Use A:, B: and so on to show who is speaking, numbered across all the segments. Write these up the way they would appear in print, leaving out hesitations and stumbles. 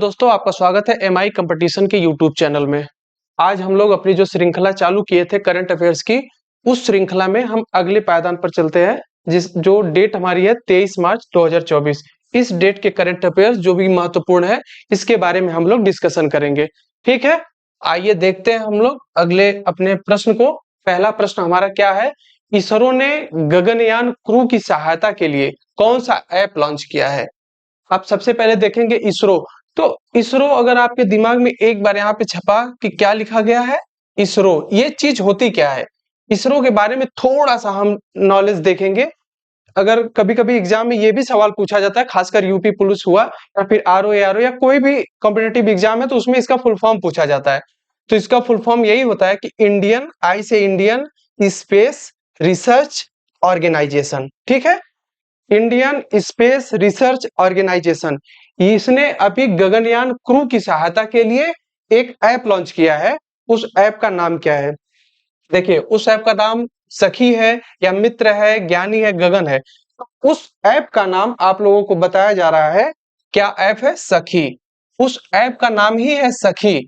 A: दोस्तों आपका स्वागत है एमआई कंपटीशन के यूट्यूब चैनल में। आज हम लोग अपनी जो श्रृंखला चालू किए थे करंट अफेयर्स की, उस श्रृंखला में हम अगले पायदान पर चलते हैं। जो डेट हमारी है 23 मार्च 2024। इस डेट के करंट अफेयर्स जो भी महत्वपूर्ण है, इसके बारे में हम लोग डिस्कशन करेंगे। ठीक है, आइए देखते हैं हम लोग अगले अपने प्रश्न को। पहला प्रश्न हमारा क्या है? इसरो ने गगनयान क्रू की सहायता के लिए कौन सा ऐप लॉन्च किया है? आप सबसे पहले देखेंगे इसरो। तो इसरो अगर आपके दिमाग में एक बार यहाँ पे छपा कि क्या लिखा गया है, इसरो, ये चीज होती क्या है, इसरो के बारे में थोड़ा सा हम नॉलेज देखेंगे। अगर कभी कभी एग्जाम में ये भी सवाल पूछा जाता है, खासकर यूपी पुलिस हुआ या फिर आरओ या कोई भी कॉम्पिटेटिव एग्जाम है, तो उसमें इसका फुल फॉर्म पूछा जाता है। तो इसका फुल फॉर्म यही होता है कि इंडियन, आई से इंडियन स्पेस रिसर्च ऑर्गेनाइजेशन। ठीक है, इंडियन स्पेस रिसर्च ऑर्गेनाइजेशन, इसने अभी गगनयान क्रू की सहायता के लिए एक ऐप लॉन्च किया है। उस ऐप का नाम क्या है? देखिए, उस ऐप का नाम सखी है या मित्र है, ज्ञानी है, गगन है। तो उस ऐप का नाम आप लोगों को बताया जा रहा है। क्या ऐप है? सखी। उस ऐप का नाम ही है सखी।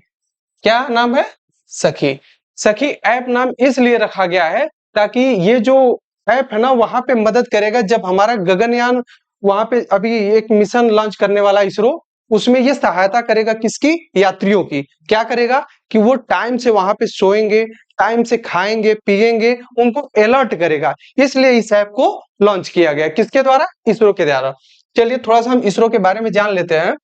A: क्या नाम है? सखी। सखी ऐप नाम इसलिए रखा गया है ताकि ये जो ऐप है ना, वहां पे मदद करेगा जब हमारा गगनयान वहां पे अभी एक मिशन लॉन्च करने वाला इसरो, उसमें ये सहायता करेगा किसकी? यात्रियों की। क्या करेगा कि वो टाइम से वहां पे सोएंगे, टाइम से खाएंगे पिएंगे, उनको अलर्ट करेगा। इसलिए इस ऐप को लॉन्च किया गया। किसके द्वारा? इसरो के द्वारा। चलिए थोड़ा सा हम इसरो के बारे में जान लेते हैं।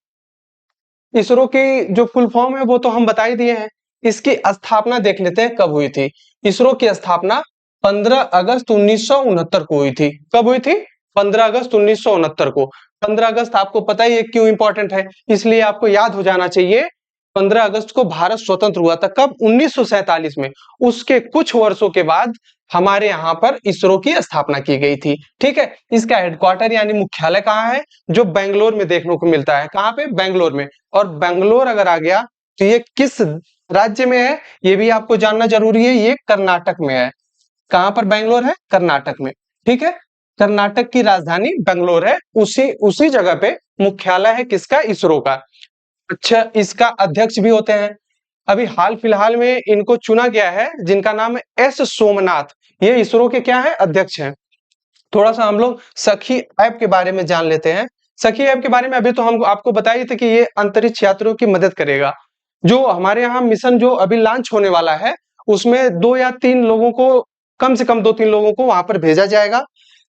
A: इसरो की जो फुल फॉर्म है वो तो हम बता ही दिए हैं। इसकी स्थापना देख लेते हैं कब हुई थी। इसरो की स्थापना 15 अगस्त 1969 को हुई थी। कब हुई थी? 15 अगस्त 1969 को। 15 अगस्त आपको पता ही है क्यों इंपॉर्टेंट है, इसलिए आपको याद हो जाना चाहिए। 15 अगस्त को भारत स्वतंत्र हुआ था। कब? 1947 में। उसके कुछ वर्षों के बाद हमारे यहाँ पर इसरो की स्थापना की गई थी। ठीक है, इसका हेडक्वार्टर यानी मुख्यालय कहाँ है? जो बेंगलोर में देखने को मिलता है। कहाँ पे? बेंगलोर में। और बेंगलोर अगर आ गया तो ये किस राज्य में है, ये भी आपको जानना जरूरी है। ये कर्नाटक में है। कहां पर बेंगलोर है? कर्नाटक में। ठीक है, कर्नाटक की राजधानी बेंगलोर है। उसी उसी जगह पे मुख्यालय है किसका? इसरो का। अच्छा, इसका अध्यक्ष भी होते हैं। अभी हाल फिलहाल में इनको चुना गया है, जिनका नाम है एस सोमनाथ। ये इसरो के क्या है? अध्यक्ष हैं। थोड़ा सा हम लोग सखी ऐप के बारे में जान लेते हैं। सखी ऐप के बारे में अभी तो हम आपको बताइए थे कि ये अंतरिक्ष यात्रियों की मदद करेगा। जो हमारे यहाँ मिशन जो अभी लॉन्च होने वाला है, उसमें 2 या 3 लोगों को, कम से कम 2-3 लोगों को वहां पर भेजा जाएगा।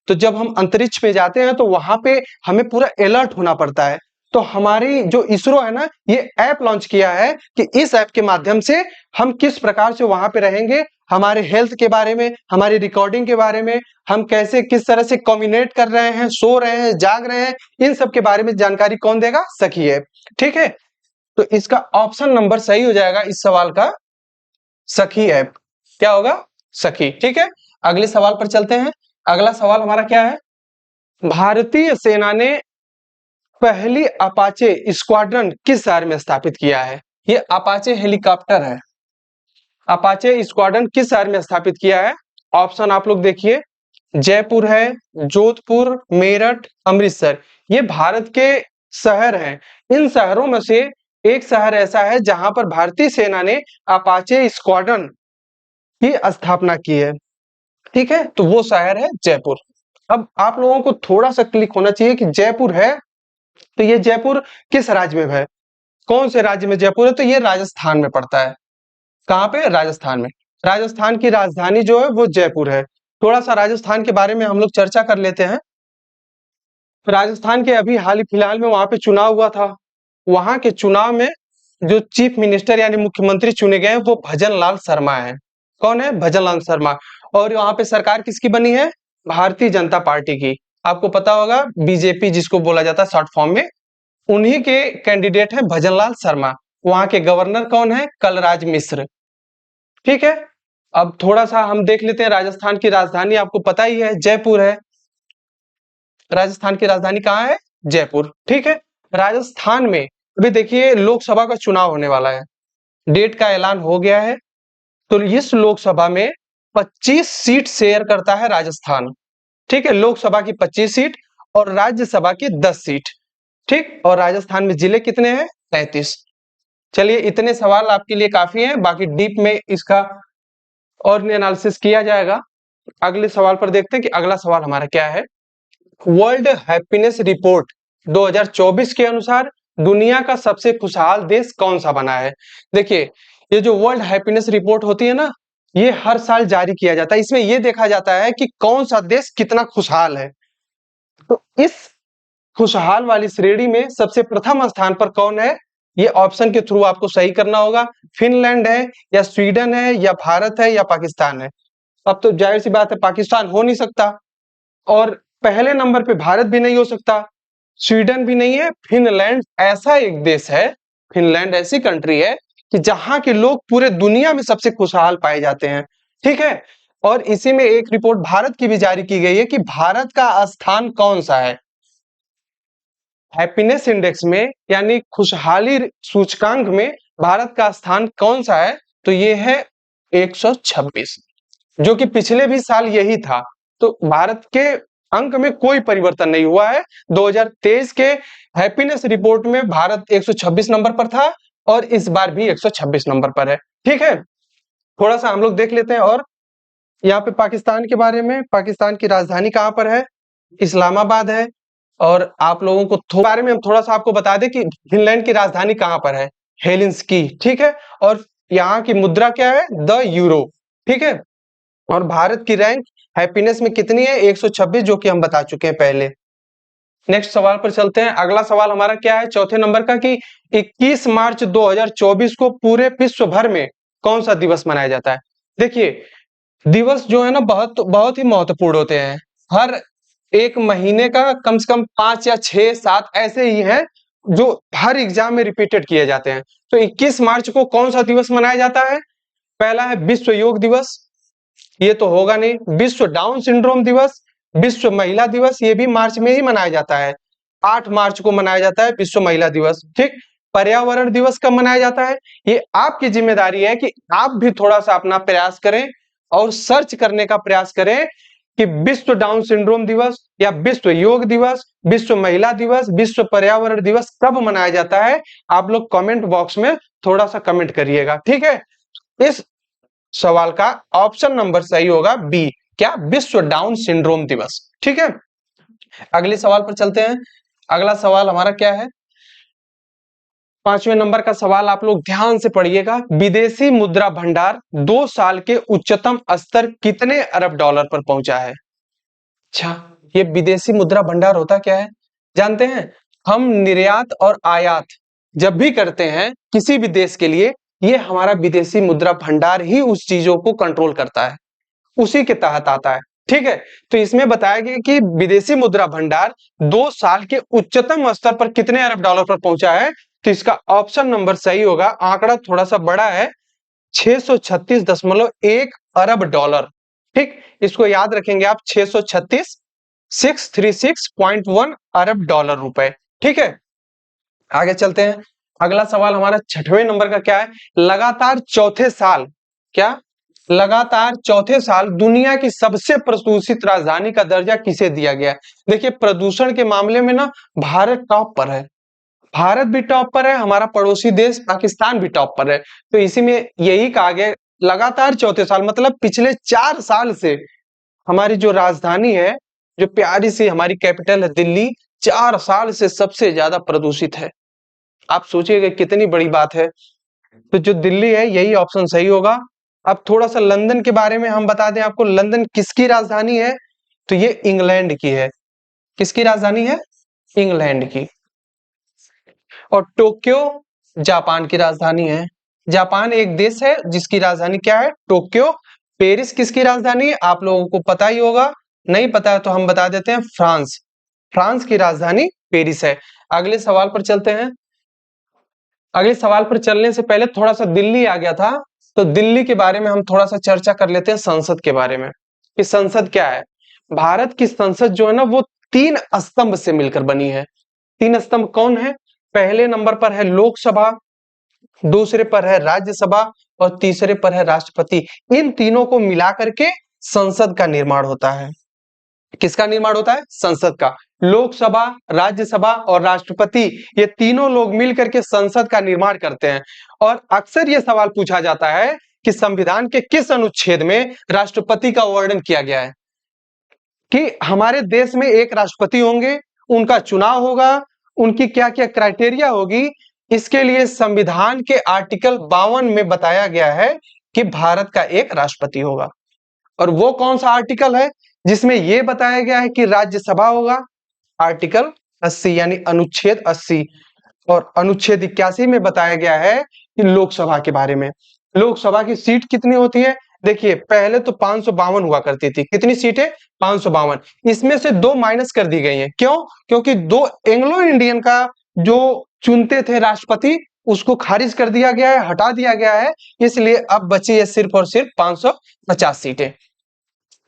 A: तो जब हम अंतरिक्ष में जाते हैं तो वहां पे हमें पूरा अलर्ट होना पड़ता है। तो हमारी जो इसरो है ना, ये ऐप लॉन्च किया है कि इस ऐप के माध्यम से हम किस प्रकार से वहां पे रहेंगे, हमारे हेल्थ के बारे में, हमारी रिकॉर्डिंग के बारे में, हम कैसे किस तरह से कम्युनिकेट कर रहे हैं, सो रहे हैं, जाग रहे हैं, इन सब के बारे में जानकारी कौन देगा? सखी ऐप। ठीक है, तो इसका ऑप्शन नंबर सही हो जाएगा इस सवाल का, सखी ऐप। क्या होगा? सखी। ठीक है, अगले सवाल पर चलते हैं। अगला सवाल हमारा क्या है? भारतीय सेना ने पहली अपाचे स्क्वाड्रन किस शहर में स्थापित किया है? ये अपाचे हेलीकॉप्टर है। अपाचे स्क्वाड्रन किस शहर में स्थापित किया है? ऑप्शन आप लोग देखिए, जयपुर है, जोधपुर, मेरठ, अमृतसर। ये भारत के शहर हैं। इन शहरों में से एक शहर ऐसा है जहां पर भारतीय सेना ने अपाचे स्क्वाड्रन की स्थापना की है। ठीक है, तो वो शहर है जयपुर। अब आप लोगों को थोड़ा सा क्लिक होना चाहिए कि जयपुर है, तो ये जयपुर किस राज्य में है? कौन से राज्य में जयपुर है? तो ये राजस्थान में पड़ता है। कहां पे? राजस्थान में। राजस्थान की राजधानी जो है वो जयपुर है। थोड़ा सा राजस्थान के बारे में हम लोग चर्चा कर लेते हैं। राजस्थान के अभी हाल ही फिलहाल में वहां पे चुनाव हुआ था। वहां के चुनाव में जो चीफ मिनिस्टर यानी मुख्यमंत्री चुने गए हैं वो भजन लाल शर्मा है। कौन है? भजन लाल शर्मा। और वहां पे सरकार किसकी बनी है? भारतीय जनता पार्टी की। आपको पता होगा, बीजेपी जिसको बोला जाता है शॉर्ट फॉर्म में, उन्हीं के कैंडिडेट है भजन लाल शर्मा। वहां के गवर्नर कौन है? कलराज मिश्र। ठीक है, अब थोड़ा सा हम देख लेते हैं। राजस्थान की राजधानी आपको पता ही है, जयपुर है। राजस्थान की राजधानी कहाँ है? जयपुर। ठीक है, राजस्थान में अभी देखिए लोकसभा का चुनाव होने वाला है। डेट का ऐलान हो गया है। तो इस लोकसभा में 25 सीट शेयर करता है राजस्थान। ठीक है, लोकसभा की 25 सीट और राज्यसभा की 10 सीट। ठीक, और राजस्थान में जिले कितने हैं? 33। चलिए इतने सवाल आपके लिए काफी हैं, बाकी डीप में इसका और एनालिसिस किया जाएगा। अगले सवाल पर देखते हैं कि अगला सवाल हमारा क्या है। वर्ल्ड हैप्पीनेस रिपोर्ट 2024 के अनुसार दुनिया का सबसे खुशहाल देश कौन सा बना है। देखिए ये जो वर्ल्ड हैप्पीनेस रिपोर्ट होती है ना, ये हर साल जारी किया जाता है। इसमें ये देखा जाता है कि कौन सा देश कितना खुशहाल है। तो इस खुशहाल वाली श्रेणी में सबसे प्रथम स्थान पर कौन है, ये ऑप्शन के थ्रू आपको सही करना होगा। फिनलैंड है या स्वीडन है या भारत है या पाकिस्तान है। अब तो जाहिर सी बात है पाकिस्तान हो नहीं सकता, और पहले नंबर पे भारत भी नहीं हो सकता, स्वीडन भी नहीं है। फिनलैंड ऐसा एक देश है, फिनलैंड ऐसी कंट्री है कि जहां के लोग पूरे दुनिया में सबसे खुशहाल पाए जाते हैं। ठीक है, और इसी में एक रिपोर्ट भारत की भी जारी की गई है कि भारत का स्थान कौन सा है हैप्पीनेस इंडेक्स में, यानी खुशहाली सूचकांक में भारत का स्थान कौन सा है। तो ये है 126, जो कि पिछले भी साल यही था। तो भारत के अंक में कोई परिवर्तन नहीं हुआ है। 2023 के हैप्पीनेस रिपोर्ट में भारत 126 नंबर पर था और इस बार भी 126 नंबर पर है। ठीक है, थोड़ा सा हम लोग देख लेते हैं। और यहाँ पे पाकिस्तान के बारे में, पाकिस्तान की राजधानी कहाँ पर है, इस्लामाबाद है। और आप लोगों को बारे में हम थोड़ा सा आपको बता दें कि फिनलैंड की राजधानी कहाँ पर है, हेलिंस्की। ठीक है, और यहाँ की मुद्रा क्या है, द यूरो। ठीक है, और भारत की रैंक हैप्पीनेस में कितनी है, 126, जो कि हम बता चुके हैं पहले। नेक्स्ट सवाल पर चलते हैं। अगला सवाल हमारा क्या है, चौथे नंबर का, कि 21 मार्च 2024 को पूरे विश्व भर में कौन सा दिवस मनाया जाता है। देखिए दिवस जो है ना बहुत बहुत ही महत्वपूर्ण होते हैं। हर एक महीने का कम से कम 5 या 6 7 ऐसे ही हैं जो हर एग्जाम में रिपीटेड किए जाते हैं। तो 21 मार्च को कौन सा दिवस मनाया जाता है, पहला है विश्व योग दिवस, ये तो होगा नहीं। विश्व डाउन सिंड्रोम दिवस, विश्व महिला दिवस, ये भी मार्च में ही मनाया जाता है। 8 मार्च को मनाया जाता है विश्व महिला दिवस। ठीक, पर्यावरण दिवस कब मनाया जाता है, ये आपकी जिम्मेदारी है कि आप भी थोड़ा सा अपना प्रयास करें और सर्च करने का प्रयास करें कि विश्व डाउन सिंड्रोम दिवस या विश्व योग दिवस, विश्व महिला दिवस, विश्व पर्यावरण दिवस कब मनाया जाता है। आप लोग कमेंट बॉक्स में थोड़ा सा कमेंट करिएगा। ठीक है, इस सवाल का ऑप्शन नंबर सही होगा बी, क्या, विश्व डाउन सिंड्रोम दिवस। ठीक है, अगले सवाल पर चलते हैं। अगला सवाल हमारा क्या है, 5वें नंबर का सवाल आप लोग ध्यान से पढ़िएगा। विदेशी मुद्रा भंडार 2 साल के उच्चतम स्तर कितने अरब डॉलर पर पहुंचा है। अच्छा, ये विदेशी मुद्रा भंडार होता क्या है, जानते हैं। हम निर्यात और आयात जब भी करते हैं किसी भी देश के लिए, ये हमारा विदेशी मुद्रा भंडार ही उस चीजों को कंट्रोल करता है, उसी के तहत आता है। ठीक है, तो इसमें बताया गया कि विदेशी मुद्रा भंडार 2 साल के उच्चतम स्तर पर कितने अरब डॉलर पर पहुंचा है। तो इसका ऑप्शन नंबर सही होगा, आंकड़ा थोड़ा सा बड़ा है, 636.1 अरब डॉलर। ठीक, इसको याद रखेंगे आप, 636 अरब डॉलर रुपए। ठीक है, आगे चलते हैं। अगला सवाल हमारा 6वें नंबर का क्या है, लगातार चौथे साल, क्या, लगातार चौथे साल दुनिया की सबसे प्रदूषित राजधानी का दर्जा किसे दिया गया। देखिए प्रदूषण के मामले में ना भारत टॉप पर है, भारत भी टॉप पर है, हमारा पड़ोसी देश पाकिस्तान भी टॉप पर है। तो इसी में यही कहा गया लगातार चौथे साल, मतलब पिछले 4 साल से हमारी जो राजधानी है, जो प्यारी सी हमारी कैपिटल है दिल्ली, 4 साल से सबसे ज्यादा प्रदूषित है। आप सोचिएगा कितनी बड़ी बात है। तो जो दिल्ली है यही ऑप्शन सही होगा। अब थोड़ा सा लंदन के बारे में हम बता दें आपको, लंदन किसकी राजधानी है, तो ये इंग्लैंड की है। किसकी राजधानी है, इंग्लैंड की। और टोक्यो जापान की राजधानी है। जापान एक देश है जिसकी राजधानी क्या है, टोक्यो। पेरिस किसकी राजधानी है, आप लोगों को पता ही होगा, नहीं पता है तो हम बता देते हैं, फ्रांस। फ्रांस की राजधानी पेरिस है। अगले सवाल पर चलते हैं। अगले सवाल पर चलने से पहले थोड़ा सा दिल्ली आ गया था, तो दिल्ली के बारे में हम थोड़ा सा चर्चा कर लेते हैं, संसद के बारे में कि संसद क्या है। भारत की संसद जो है ना वो 3 स्तंभ से मिलकर बनी है। 3 स्तंभ कौन है, पहले नंबर पर है लोकसभा, दूसरे पर है राज्यसभा और तीसरे पर है राष्ट्रपति। इन तीनों को मिलाकर के संसद का निर्माण होता है। किसका निर्माण होता है? संसद का। लोकसभा, राज्यसभा और राष्ट्रपति, ये तीनों लोग मिलकर के संसद का निर्माण करते हैं। और अक्सर ये सवाल पूछा जाता है कि संविधान के किस अनुच्छेद में राष्ट्रपति का वर्णन किया गया है, कि हमारे देश में एक राष्ट्रपति होंगे, उनका चुनाव होगा, उनकी क्या क्या क्राइटेरिया होगी। इसके लिए संविधान के आर्टिकल 52 में बताया गया है कि भारत का एक राष्ट्रपति होगा। और वो कौन सा आर्टिकल है जिसमें यह बताया गया है कि राज्यसभा होगा? आर्टिकल 80 यानी अनुच्छेद 80। और अनुच्छेद 81 में बताया गया है कि लोकसभा के बारे में। लोकसभा की सीट कितनी होती है? देखिए, पहले तो 552 हुआ करती थी। कितनी सीटें? 552। इसमें से 2 माइनस कर दी गई हैं। क्यों? क्योंकि 2 एंग्लो इंडियन का जो चुनते थे राष्ट्रपति, उसको खारिज कर दिया गया है, हटा दिया गया है। इसलिए अब बची है सिर्फ और सिर्फ 550 सीटें।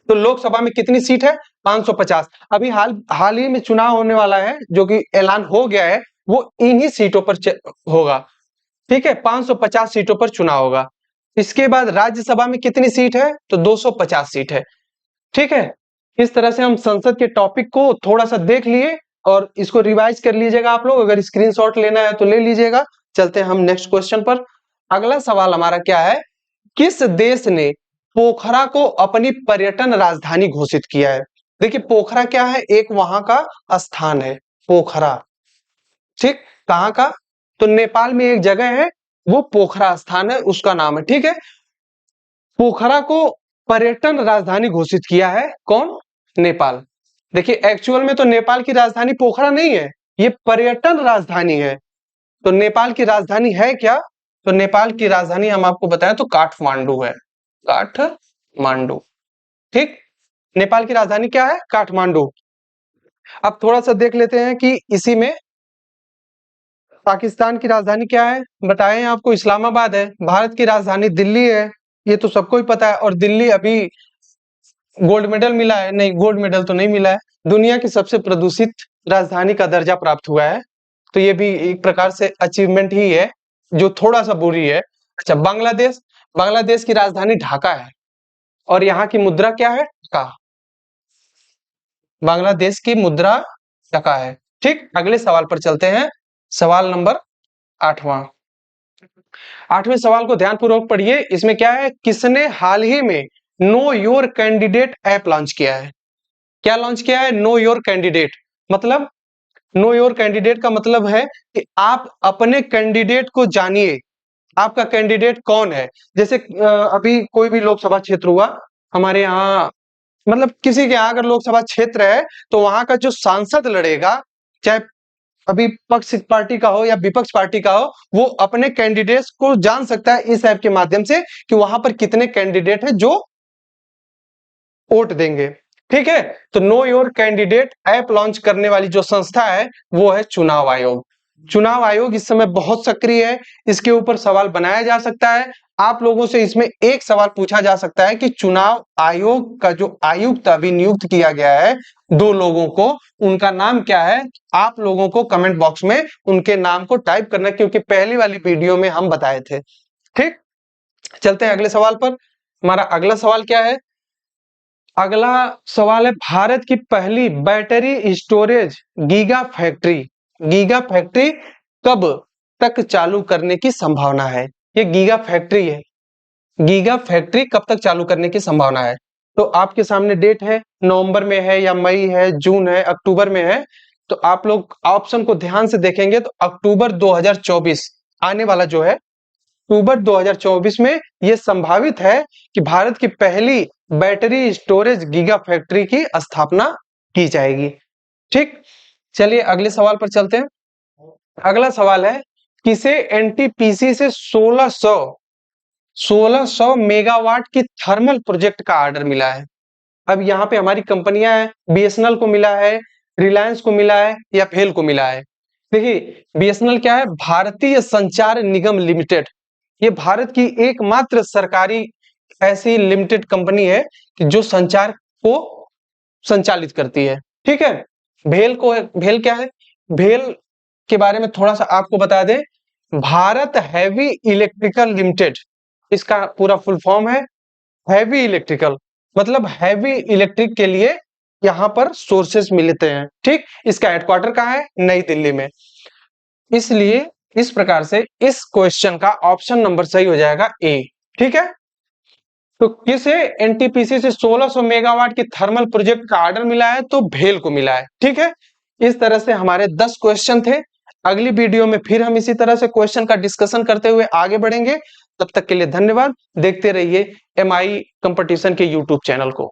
A: तो लोकसभा में कितनी सीट है? 550। अभी हाल ही में चुनाव होने वाला है, जो कि ऐलान हो गया है, वो इन्हीं सीटों पर होगा। ठीक है, 550 सीटों पर चुनाव होगा। इसके बाद राज्यसभा में कितनी सीट है? तो 250 सीट है। ठीक है, इस तरह से हम संसद के टॉपिक को थोड़ा सा देख लिए और इसको रिवाइज कर लीजिएगा आप लोग। अगर स्क्रीनशॉट लेना है तो ले लीजिएगा। चलते हैं हम नेक्स्ट क्वेश्चन पर। अगला सवाल हमारा क्या है? किस देश ने पोखरा को अपनी पर्यटन राजधानी घोषित किया है? देखिए, पोखरा क्या है? एक वहां का स्थान है, पोखरा। ठीक, कहां का? तो नेपाल में एक जगह है, वो पोखरा स्थान है, उसका नाम है। ठीक है, पोखरा को पर्यटन राजधानी घोषित किया है कौन? नेपाल। देखिए, एक्चुअल में तो नेपाल की राजधानी पोखरा नहीं है, ये पर्यटन राजधानी है। तो नेपाल की राजधानी है क्या? तो नेपाल की राजधानी हम आपको बताएं तो काठमांडू है, काठमांडू। ठीक, नेपाल की राजधानी क्या है? काठमांडू। अब थोड़ा सा देख लेते हैं कि इसी में पाकिस्तान की राजधानी क्या है। बताएं आपको, इस्लामाबाद है। भारत की राजधानी दिल्ली है, ये तो सबको ही पता है। और दिल्ली अभी गोल्ड मेडल मिला है? नहीं, गोल्ड मेडल तो नहीं मिला है। दुनिया की सबसे प्रदूषित राजधानी का दर्जा प्राप्त हुआ है। तो ये भी एक प्रकार से अचीवमेंट ही है, जो थोड़ा सा बुरी है। अच्छा, बांग्लादेश। बांग्लादेश की राजधानी ढाका है और यहाँ की मुद्रा क्या है? टका। बांग्लादेश की मुद्रा टका है। ठीक, अगले सवाल पर चलते हैं। सवाल नंबर 8वां। 8वें सवाल को ध्यानपूर्वक पढ़िए। इसमें क्या है? किसने हाल ही में know your candidate app launch किया है? क्या लॉन्च किया है? Know your candidate. मतलब नो योर कैंडिडेट का मतलब है कि आप अपने कैंडिडेट को जानिए, आपका कैंडिडेट कौन है। जैसे अभी कोई भी लोकसभा क्षेत्र हुआ हमारे यहाँ, मतलब किसी के यहाँ अगर लोकसभा क्षेत्र है, तो वहां का जो सांसद लड़ेगा, चाहे अभी पक्ष पार्टी का हो या विपक्ष पार्टी का हो, वो अपने कैंडिडेट्स को जान सकता है इस ऐप के माध्यम से कि वहां पर कितने कैंडिडेट है जो वोट देंगे। ठीक है, तो know your candidate app launch करने वाली जो संस्था है वो है चुनाव आयोग। चुनाव आयोग इस समय बहुत सक्रिय है, इसके ऊपर सवाल बनाया जा सकता है। आप लोगों से इसमें एक सवाल पूछा जा सकता है कि चुनाव आयोग का जो आयुक्त अभी नियुक्त किया गया है 2 लोगों को, उनका नाम क्या है? आप लोगों को कमेंट बॉक्स में उनके नाम को टाइप करना, क्योंकि पहली वाली वीडियो में हम बताए थे। ठीक, चलते हैं अगले सवाल पर। हमारा अगला सवाल क्या है? अगला सवाल है, भारत की पहली battery storage giga factory, giga factory कब तक चालू करने की संभावना है? ये गीगा फैक्ट्री है, गीगा फैक्ट्री कब तक चालू करने की संभावना है? तो आपके सामने डेट है, नवंबर में है या मई है, जून है, अक्टूबर में है। तो आप लोग ऑप्शन को ध्यान से देखेंगे तो अक्टूबर 2024 आने वाला जो है, अक्टूबर 2024 में यह संभावित है कि भारत की पहली बैटरी स्टोरेज गीगा फैक्ट्री की स्थापना की जाएगी। ठीक, चलिए अगले सवाल पर चलते हैं। अगला सवाल है, किसे एनटीपीसी से 1600 मेगावाट की थर्मल प्रोजेक्ट का ऑर्डर मिला है? अब यहाँ पे हमारी कंपनियां हैं, बीएसएनएल को मिला है, रिलायंस को मिला है या फेल को मिला है। देखिए, बीएसएनएल क्या है? भारतीय संचार निगम लिमिटेड। ये भारत की एकमात्र सरकारी ऐसी लिमिटेड कंपनी है कि जो संचार को संचालित करती है। ठीक है, भेल क्या है? भेल के बारे में थोड़ा सा आपको बता दें, भारत हैवी इलेक्ट्रिकल लिमिटेड, इसका पूरा फुल फॉर्म है हैवी इलेक्ट्रिकल। मतलब हैवी इलेक्ट्रिक के लिए यहाँ पर सोर्सेस मिलते हैं। ठीक, इसका हेडक्वार्टर कहाँ है? नई दिल्ली में। इसलिए इस प्रकार से इस क्वेश्चन का ऑप्शन नंबर सही हो जाएगा ए। ठीक है, तो किसे एनटीपीसी से 1600 मेगावाट की थर्मल प्रोजेक्ट का ऑर्डर मिला है? तो भेल को मिला है। ठीक है, इस तरह से हमारे 10 क्वेश्चन थे। अगली वीडियो में फिर हम इसी तरह से क्वेश्चन का डिस्कशन करते हुए आगे बढ़ेंगे। तब तक के लिए धन्यवाद। देखते रहिए एमआई कंपटीशन के यूट्यूब चैनल को।